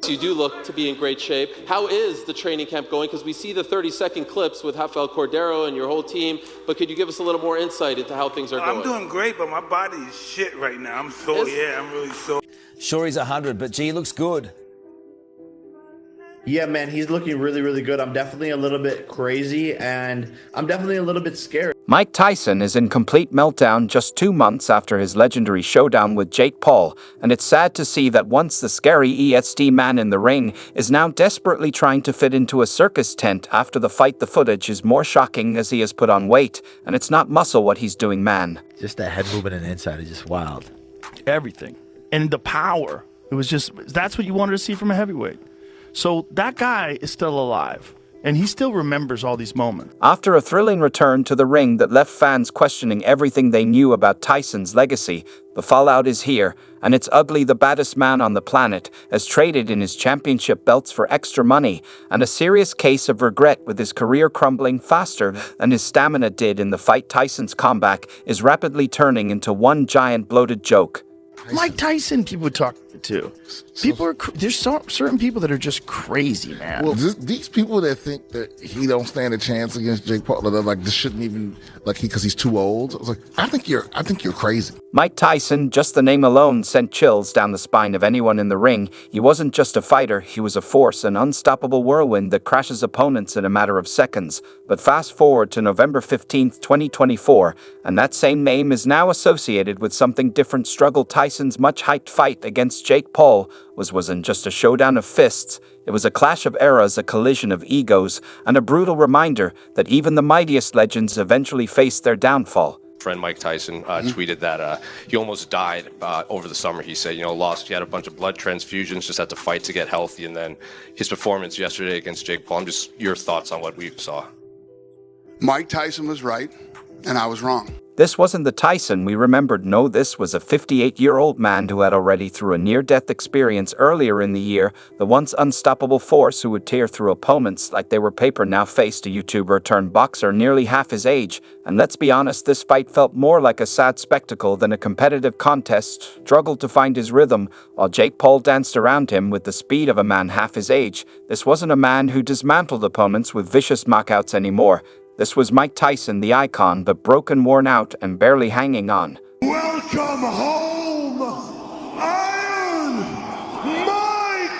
You do look to be in great shape. How is the training camp going? Because we see the 30-second clips with Rafael Cordero and your whole team, but could you give us a little more insight into how things are going? I'm doing great, but my body is shit right now. I'm really sore. Sure, he's 100, but gee, he looks good. Yeah, man, he's looking really, really good. I'm definitely a little bit crazy, and I'm definitely a little bit scared. Mike Tyson is in complete meltdown just 2 months after his legendary showdown with Jake Paul, and it's sad to see that once the scary EST man in the ring is now desperately trying to fit into a circus tent after the fight. The footage is more shocking as he has put on weight, and it's not muscle what he's doing, man. Just that head movement and inside is just wild. Everything. And the power. It was just, that's what you wanted to see from a heavyweight. So that guy is still alive, and he still remembers all these moments. After a thrilling return to the ring that left fans questioning everything they knew about Tyson's legacy, the fallout is here, and it's ugly. The baddest man on the planet has traded in his championship belts for extra money, and a serious case of regret with his career crumbling faster than his stamina did in the fight. Tyson's comeback is rapidly turning into one giant bloated joke. Mike Tyson, people talk to. There's certain people that are just crazy, man. Well, these people that think that he don't stand a chance against Jake Paul, they're like, this shouldn't even, like, because he's too old. I was like, I think you're crazy. Mike Tyson, just the name alone sent chills down the spine of anyone in the ring. He wasn't just a fighter, he was a force, an unstoppable whirlwind that crashes opponents in a matter of seconds. But fast forward to November 15th, 2024, and that same name is now associated with something different. Struggle. Tyson's much-hyped fight against Jake Paul wasn't just a showdown of fists. It was a clash of eras, a collision of egos, and a brutal reminder that even the mightiest legends eventually face their downfall. Friend Mike Tyson tweeted that he almost died over the summer. He said, he had a bunch of blood transfusions, just had to fight to get healthy, and then his performance yesterday against Jake Paul. Just your thoughts on what we saw. Mike Tyson was right, and I was wrong. This wasn't the Tyson we remembered. No, this was a 58-year-old man who had already through a near-death experience earlier in the year. The once unstoppable force who would tear through opponents like they were paper now faced a YouTuber turned boxer nearly half his age. And let's be honest, this fight felt more like a sad spectacle than a competitive contest. Struggled to find his rhythm while Jake Paul danced around him with the speed of a man half his age. This wasn't a man who dismantled opponents with vicious knockouts anymore. This was Mike Tyson, the icon, but broken, worn out, and barely hanging on. Welcome home, Iron Mike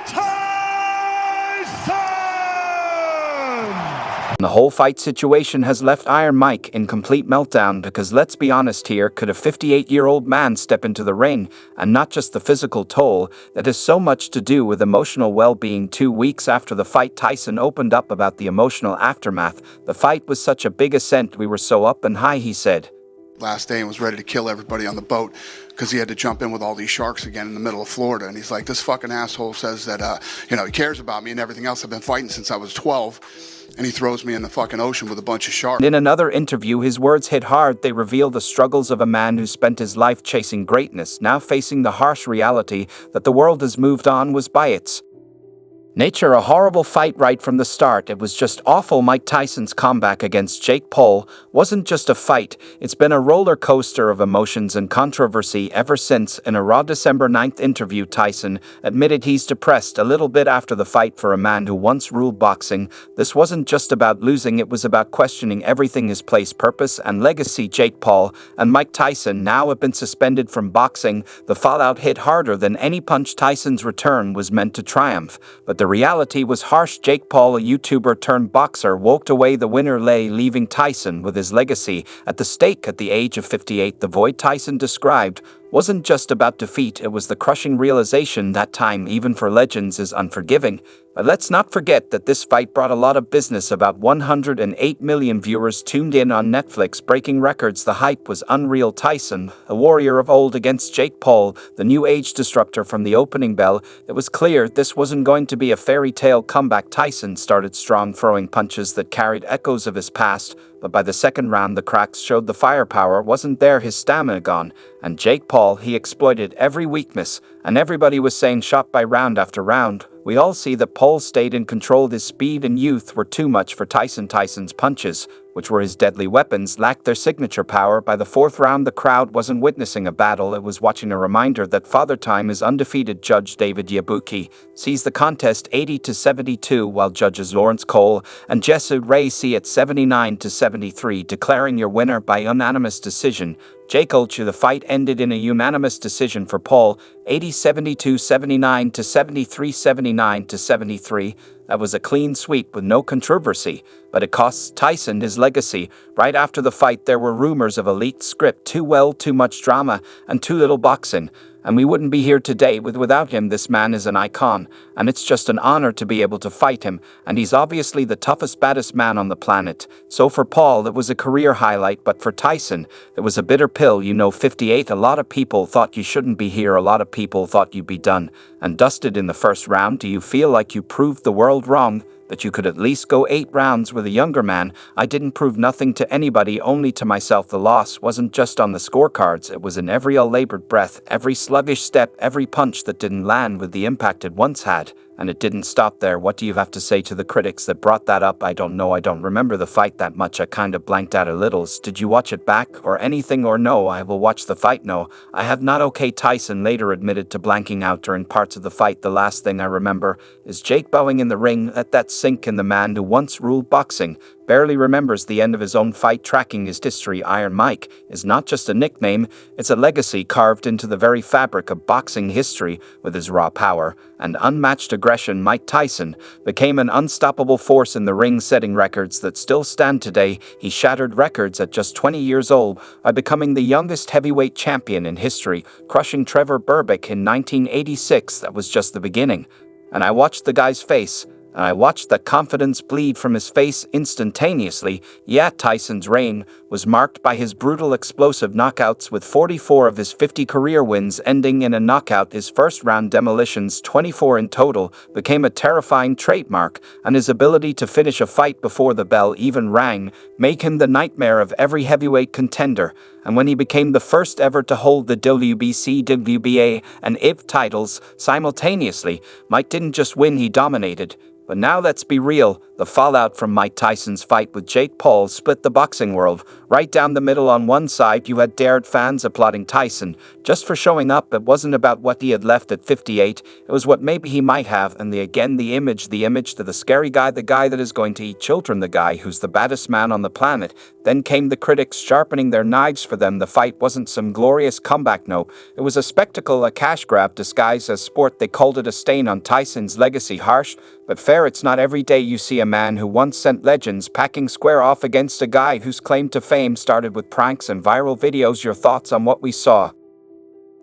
Tyson! The whole fight situation has left Iron Mike in complete meltdown because let's be honest here, could a 58-year-old man step into the ring, and not just the physical toll that has so much to do with emotional well-being. 2 weeks after the fight, Tyson opened up about the emotional aftermath. The fight was such a big ascent, we were so up and high, he said. Last day and was ready to kill everybody on the boat because he had to jump in with all these sharks again in the middle of Florida. And he's like, this fucking asshole says that, he cares about me and everything else. I've been fighting since I was 12. And he throws me in the fucking ocean with a bunch of sharks. In another interview, his words hit hard. They reveal the struggles of a man who spent his life chasing greatness, now facing the harsh reality that the world has moved on was by its nature a horrible fight right from the start. It was just awful. Mike Tyson's comeback against Jake Paul wasn't just a fight. It's been a roller coaster of emotions and controversy ever since. In a raw December 9th interview, Tyson admitted he's depressed a little bit after the fight. For a man who once ruled boxing, this wasn't just about losing, it was about questioning everything: his place, purpose, and legacy. Jake Paul and Mike Tyson now have been suspended from boxing. The fallout hit harder than any punch. Tyson's return was meant to triumph, but the reality was harsh. Jake Paul, a YouTuber turned boxer, walked away the winner, leaving Tyson with his legacy at the stake. At the age of 58, the void Tyson described wasn't just about defeat, it was the crushing realization that time, even for legends, is unforgiving. But let's not forget that this fight brought a lot of business. About 108 million viewers tuned in on Netflix, breaking records. The hype was unreal. Tyson, a warrior of old, against Jake Paul, the new age disruptor. From the opening bell, it was clear this wasn't going to be a fairy tale comeback. Tyson started strong, throwing punches that carried echoes of his past, but by the second round the cracks showed. The firepower wasn't there, his stamina gone. And Jake Paul, he exploited every weakness, and everybody was saying shot by round after round. We all see that Paul stayed in control. His speed and youth were too much for Tyson. Tyson's punches which were his deadly weapons, lacked their signature power. By the fourth round, the crowd wasn't witnessing a battle, it was watching a reminder that Father Time is undefeated. Judge David Yabuki sees the contest 80-72, while judges Lawrence Cole and Jesse Ray see it 79-73, declaring your winner by unanimous decision. Jake Paul. The fight ended in a unanimous decision for Paul, 80-72, 79-73, 79-73. That was a clean sweep with no controversy, but it costs Tyson his legacy. Right after the fight, there were rumors of a leaked script, too much drama, and too little boxing. And we wouldn't be here today without him. This man is an icon, and it's just an honor to be able to fight him, and he's obviously the toughest, baddest man on the planet. So for Paul, it was a career highlight, but for Tyson, it was a bitter pill. 58, a lot of people thought you shouldn't be here, a lot of people thought you'd be done and dusted in the first round. Do you feel like you proved the world wrong? That you could at least go 8 rounds with a younger man? I didn't prove nothing to anybody, only to myself. The loss wasn't just on the scorecards, it was in every labored breath, every sluggish step, every punch that didn't land with the impact it once had. And it didn't stop there. What do you have to say to the critics that brought that up? I don't know. I don't remember the fight that much. I kind of blanked out a little. Did you watch it back or anything, or no? I will watch the fight. No, I have not. Okay, Tyson later admitted to blanking out during parts of the fight. The last thing I remember is Jake bowing in the ring. Let that sink in. The man who once ruled boxing barely remembers the end of his own fight. Tracking his history, Iron Mike is not just a nickname, it's a legacy carved into the very fabric of boxing history. With his raw power and unmatched aggression, Mike Tyson became an unstoppable force in the ring, setting records that still stand today. He shattered records at just 20 years old by becoming the youngest heavyweight champion in history, crushing Trevor Berbick in 1986. That was just the beginning. And I watched the guy's face, and I watched that confidence bleed from his face instantaneously. Yeah, Tyson's reign was marked by his brutal, explosive knockouts, with 44 of his 50 career wins ending in a knockout. His first-round demolitions, 24 in total, became a terrifying trademark, and his ability to finish a fight before the bell even rang made him the nightmare of every heavyweight contender. And when he became the first ever to hold the WBC, WBA, and IBF titles simultaneously, Mike didn't just win, he dominated. But now let's be real, the fallout from Mike Tyson's fight with Jake Paul split the boxing world. Right down the middle. On one side, you had dared fans applauding Tyson just for showing up. It wasn't about what he had left at 58, it was what maybe he might have. And the image to the scary guy, the guy that is going to eat children, the guy who's the baddest man on the planet. Then came the critics sharpening their knives for them. The fight wasn't some glorious comeback, no. It was a spectacle, a cash grab disguised as sport. They called it a stain on Tyson's legacy. Harsh, but fair. It's not every day you see a man who once sent legends packing square off against a guy whose claim to fame started with pranks and viral videos. Your thoughts on what we saw?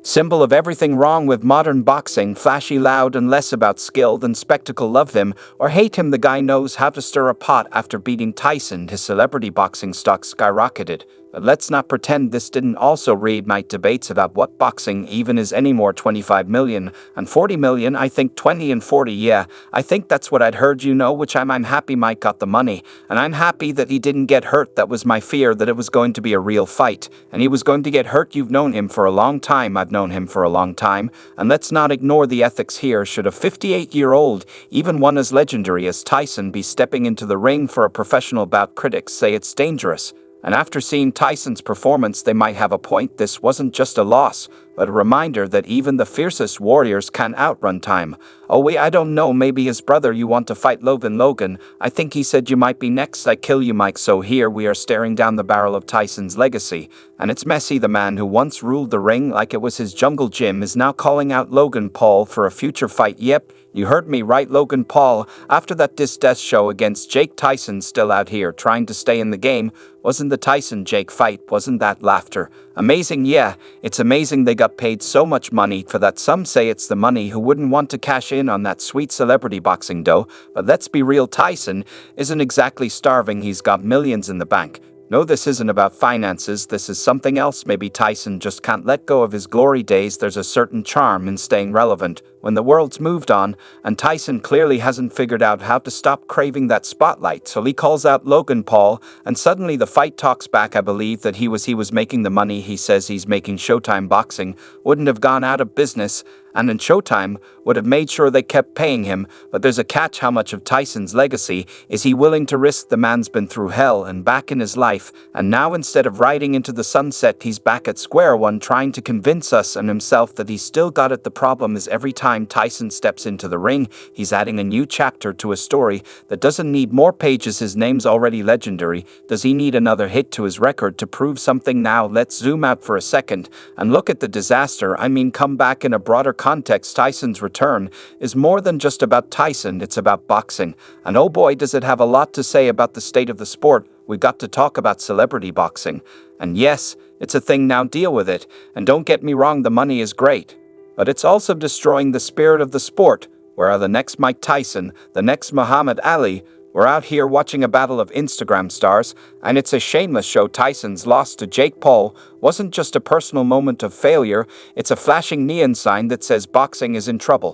Symbol of everything wrong with modern boxing, flashy, loud, and less about skill than spectacle. Love him or hate him, the guy knows how to stir a pot. After beating Tyson, his celebrity boxing stock skyrocketed. But let's not pretend this didn't also reignite debates about what boxing even is anymore. 25 million and 40 million, I think 20 and 40, yeah, I think that's what I'd heard, which I'm happy Mike got the money, and I'm happy that he didn't get hurt. That was my fear, that it was going to be a real fight, and he was going to get hurt. You've known him for a long time, I've known him for a long time, and let's not ignore the ethics here. Should a 58-year-old, even one as legendary as Tyson, be stepping into the ring for a professional bout? Critics say it's dangerous. And after seeing Tyson's performance, they might have a point. This wasn't just a loss, but a reminder that even the fiercest warriors can outrun time. Oh wait, I don't know, maybe his brother. You want to fight Logan? I think he said you might be next. I kill you, Mike. So here we are staring down the barrel of Tyson's legacy. And it's messy. The man who once ruled the ring like it was his jungle gym is now calling out Logan Paul for a future fight. Yep, you heard me right, Logan Paul. After that death show against Jake, Tyson still out here trying to stay in the game. Wasn't the Tyson-Jake fight, wasn't that laughter amazing? Yeah, it's amazing they got paid so much money for that. Some say it's the money. Who wouldn't want to cash in on that sweet celebrity boxing dough? But let's be real, Tyson isn't exactly starving. He's got millions in the bank. No, this isn't about finances, this is something else. Maybe Tyson just can't let go of his glory days. There's a certain charm in staying relevant, when the world's moved on, and Tyson clearly hasn't figured out how to stop craving that spotlight, so he calls out Logan Paul, and suddenly the fight talks back. I believe that he was making the money he says he's making. Showtime Boxing wouldn't have gone out of business, and then Showtime would have made sure they kept paying him, but there's a catch. How much of Tyson's legacy is he willing to risk? The man's been through hell and back in his life, and now instead of riding into the sunset, he's back at square one trying to convince us and himself that he's still got it. The problem is every time Tyson steps into the ring, he's adding a new chapter to a story that doesn't need more pages. His name's already legendary. Does he need another hit to his record to prove something? Now let's zoom out for a second and look at the disaster. Come back in a broader context. Tyson's return is more than just about Tyson, it's about boxing. And oh boy, does it have a lot to say about the state of the sport. We got to talk about celebrity boxing. And yes, it's a thing now, deal with it. And don't get me wrong, the money is great. But it's also destroying the spirit of the sport. Where are the next Mike Tyson, the next Muhammad Ali? We're out here watching a battle of Instagram stars, and it's a shameless show. Tyson's loss to Jake Paul wasn't just a personal moment of failure, it's a flashing neon sign that says boxing is in trouble.